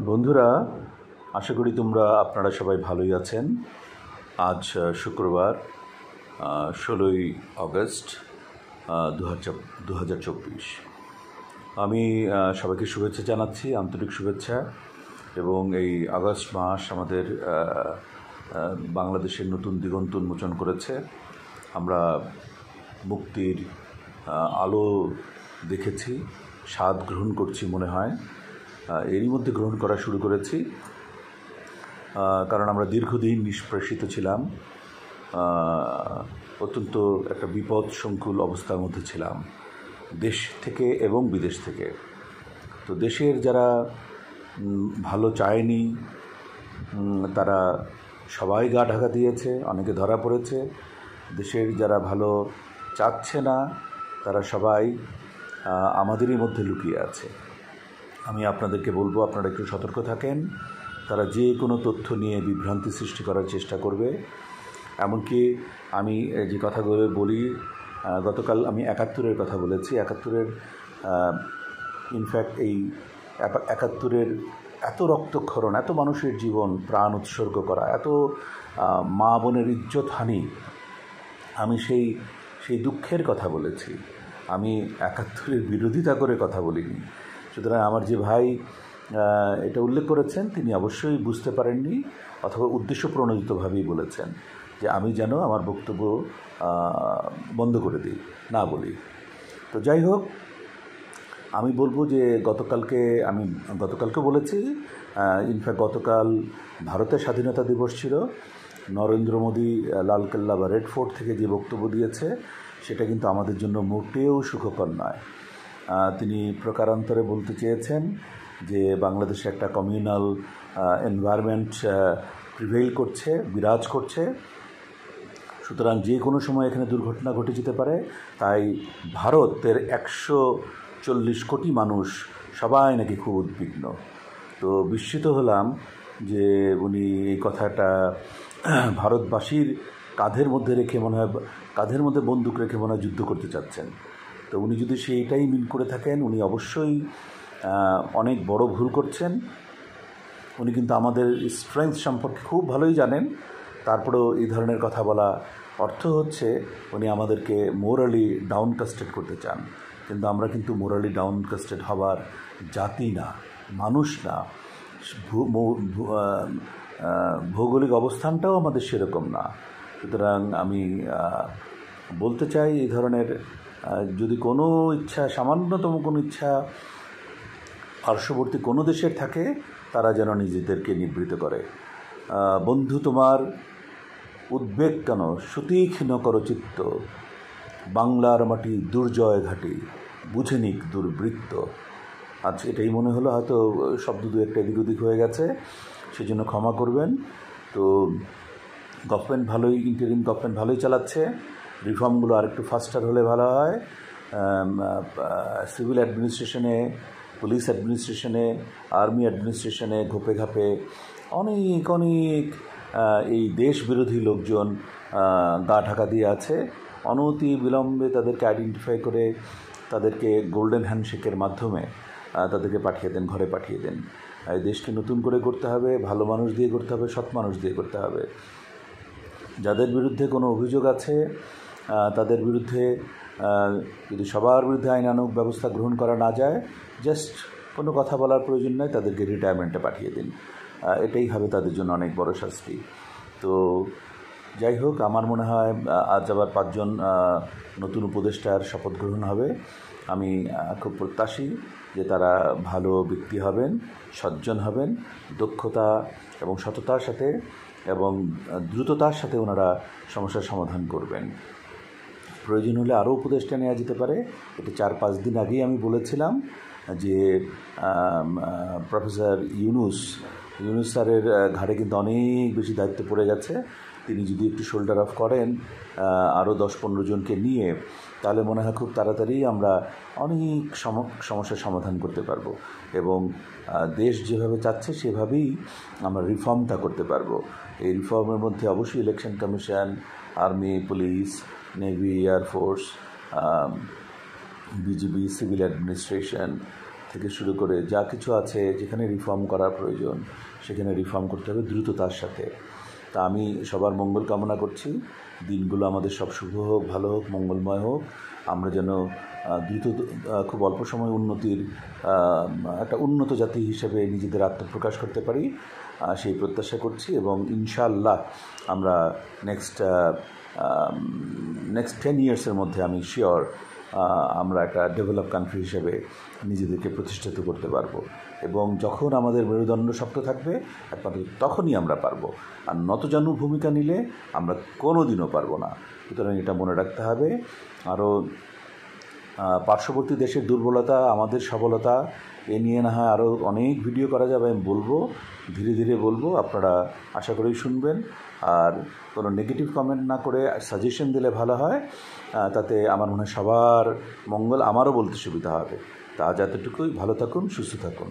বন্ধুরা, আশা করি আপনারা সবাই ভালোই আছেন। আজ শুক্রবার 16ই আগস্ট 2024। আমি সবাইকে শুভেচ্ছা জানাচ্ছি, আন্তরিক শুভেচ্ছা। এবং এই আগস্ট মাস আমাদের বাংলাদেশের নতুন দিগন্ত উন্মোচন করেছে। আমরা মুক্তির আলো দেখেছি, স্বাদ গ্রহণ করছি মনে হয়। এরই মধ্যে গ্রহণ করা শুরু করেছি, কারণ আমরা দীর্ঘদিন নিষ্পেষিত ছিলাম, অত্যন্ত একটা বিপদ সংকুল অবস্থার মধ্যে ছিলাম, দেশ থেকে এবং বিদেশ থেকে। তো দেশের যারা ভালো চায়নি তারা সবাই গা ঢাকা দিয়েছে, অনেকে ধরা পড়েছে। দেশের যারা ভালো চাচ্ছে না তারা সবাই আমাদেরই মধ্যে লুকিয়ে আছে। আমি আপনাদেরকে বলবো, আপনারা একটু সতর্ক থাকেন। তারা যে কোনো তথ্য নিয়ে বিভ্রান্তি সৃষ্টি করার চেষ্টা করবে। এমনকি আমি যে কথাগুলো বলি, গতকাল আমি ৭১-এর কথা বলেছি। ৭১-এর ইনফ্যাক্ট এই ৭১-এর এত রক্তক্ষরণ, এত মানুষের জীবন প্রাণ উৎসর্গ করা, এত মা বোনের ইজ্জত হানি, আমি সেই দুঃখের কথা বলেছি। আমি ৭১-এর বিরোধিতা করে কথা বলিনি। সুতরাং আমার যে ভাই এটা উল্লেখ করেছেন তিনি অবশ্যই বুঝতে পারেননি, অথবা উদ্দেশ্য প্রণোদিতভাবেই বলেছেন যে আমি যেন আমার বক্তব্য বন্ধ করে দিই, না বলি। তো যাই হোক, আমি বলবো যে গতকালকে বলেছি। ইনফ্যাক্ট গতকাল ভারতের স্বাধীনতা দিবস ছিল। নরেন্দ্র মোদী লালকেল্লা বা রেড ফোর্ট থেকে যে বক্তব্য দিয়েছে সেটা কিন্তু আমাদের জন্য মোটেও সুখকর নয়। তিনি প্রকারান্তরে বলতে চেয়েছেন যে বাংলাদেশে একটা কমিউনাল এনভায়রনমেন্ট প্রিভেইল করছে, বিরাজ করছে। সুতরাং যে কোনো সময় এখানে দুর্ঘটনা ঘটে যেতে পারে। তাই ভারতের 140 কোটি মানুষ সবাই নাকি খুব উদ্বিগ্ন। তো বিস্মিত হলাম যে উনি এই কথাটা ভারতবাসীর কাঁধের মধ্যে রেখে কাঁধের মধ্যে বন্দুক রেখে মনে হয় যুদ্ধ করতে চাচ্ছেন। তো উনি যদি সেইটাই মিন করে থাকেন, উনি অবশ্যই অনেক বড় ভুল করছেন। উনি কিন্তু আমাদের স্ট্রেংথ সম্পর্কে খুব ভালোই জানেন। তারপরেও এই ধরনের কথা বলা অর্থ হচ্ছে উনি আমাদেরকে মোরালি ডাউনকাস্টেড করতে চান। কিন্তু আমরা কিন্তু মোরালি ডাউনকাস্টেড হবার জাতি না, মানুষ না। ভৌগোলিক অবস্থানটাও আমাদের সেরকম না। সুতরাং আমি বলতে চাই, এই ধরনের যদি কোনো ইচ্ছা, সামান্যতম কোনো ইচ্ছা পার্শ্ববর্তী কোনো দেশের থাকে, তারা যেন নিজেদেরকে নিবৃত করে। বন্ধু, তোমার উদ্বেগ কেন? সুতীক্ষ্ণ করো চিত্ত, বাংলার মাটি দুর্জয় ঘাটি, বুঝে নিক দুর্বৃত্ত। আজ এটাই মনে হলো, হয়তো শব্দ দু একটা এদিক ওদিক হয়ে গেছে, সেজন্য ক্ষমা করবেন। তো গভর্নমেন্ট ইন্টারিম গভর্নমেন্ট ভালোই চালাচ্ছে। রিফর্মগুলো আরেকটু ফাস্টার হলে ভালো হয়। সিভিল অ্যাডমিনিস্ট্রেশনে, পুলিশ অ্যাডমিনিস্ট্রেশনে, আর্মি অ্যাডমিনিস্ট্রেশনে ঘোপে ঘাপে অনেক এই দেশ বিরোধী লোকজন গা ঢাকা দিয়ে আছে। অনতি বিলম্বে তাদেরকে আইডেন্টিফাই করে তাদেরকে গোল্ডেন হ্যান্ডশেকের মাধ্যমে তাদেরকে ঘরে পাঠিয়ে দেন। এই দেশকে নতুন করে করতে হবে, ভালো মানুষ দিয়ে করতে হবে, সৎ মানুষ দিয়ে করতে হবে। যাদের বিরুদ্ধে কোনো অভিযোগ আছে তাদের বিরুদ্ধে যদি সবার বিরুদ্ধে আইনানুগ ব্যবস্থা গ্রহণ করা না যায়, জাস্ট কোনো কথা বলার প্রয়োজন নয়, তাদেরকে রিটায়ারমেন্টে পাঠিয়ে দিন। এটাই হবে তাদের জন্য অনেক বড় শাস্তি। তো যাই হোক, আমার মনে হয় আজ আবার 5 জন নতুন উপদেষ্টার শপথ গ্রহণ হবে। আমি খুব প্রত্যাশী যে তারা ভালো ব্যক্তি হবেন, সজ্জন হবেন, দক্ষতা এবং সততার সাথে এবং দ্রুততার সাথে ওনারা সমস্যার সমাধান করবেন। প্রয়োজন হলে আরও উপদেষ্টা নেওয়া যেতে পারে। এটা 4-5 দিন আগেই আমি বলেছিলাম যে প্রফেসর ইউনুস স্যারের ঘাড়ে কিন্তু অনেক বেশি দায়িত্ব পড়ে গেছে। তিনি যদি একটু শোল্ডার অফ করেন আরও 10-15 জনকে নিয়ে, তাহলে মনে হয় খুব তাড়াতাড়ি আমরা অনেক সমস্যার সমাধান করতে পারবো এবং দেশ যেভাবে চাচ্ছে সেভাবেই আমরা রিফর্মটা করতে পারবো। এই রিফর্মের মধ্যে অবশ্যই election commission, army, police, navy, air force, BGB, civil administration থেকে শুরু করে যা কিছু আছে, যেখানে রিফর্ম করার প্রয়োজন সেখানে রিফর্ম করতে হবে দ্রুততার সাথে। তা আমি সবার মঙ্গল কামনা করছি। দিনগুলো আমাদের সব শুভ হোক, ভালো হোক, মঙ্গলময় হোক। আমরা যেন দ্রুত খুব অল্প সময় উন্নতির একটা উন্নত জাতি হিসেবে নিজেদের আত্মপ্রকাশ করতে পারি, সেই প্রত্যাশা করছি। এবং ইনশাআল্লাহ আমরা নেক্সট 10 ইয়ার্সের মধ্যে আমি শিওর আমরা একটা ডেভেলপ কান্ট্রি হিসেবে নিজেদেরকে প্রতিষ্ঠিত করতে পারবো। এবং যখন আমাদের মেরুদণ্ড শক্ত থাকবে একমাত্র তখনই আমরা পারবো। আর নতজানু ভূমিকা নিলে আমরা কোনো দিনও পারবো না। সুতরাং এটা মনে রাখতে হবে। আরও পার্শ্ববর্তী দেশের দুর্বলতা, আমাদের সবলতা, এ নিয়ে না হয় আরও অনেক ভিডিও করা যাবে। আমি বলবো, ধীরে ধীরে বলবো, আপনারা আশা করেই শুনবেন। আর কোনো নেগেটিভ কমেন্ট না করে সাজেশন দিলে ভালো হয়, তাতে আমার মনে হয় সবার মঙ্গল, আমারও বলতে সুবিধা হবে। তা আজ এতটুকুই। ভালো থাকুন, সুস্থ থাকুন।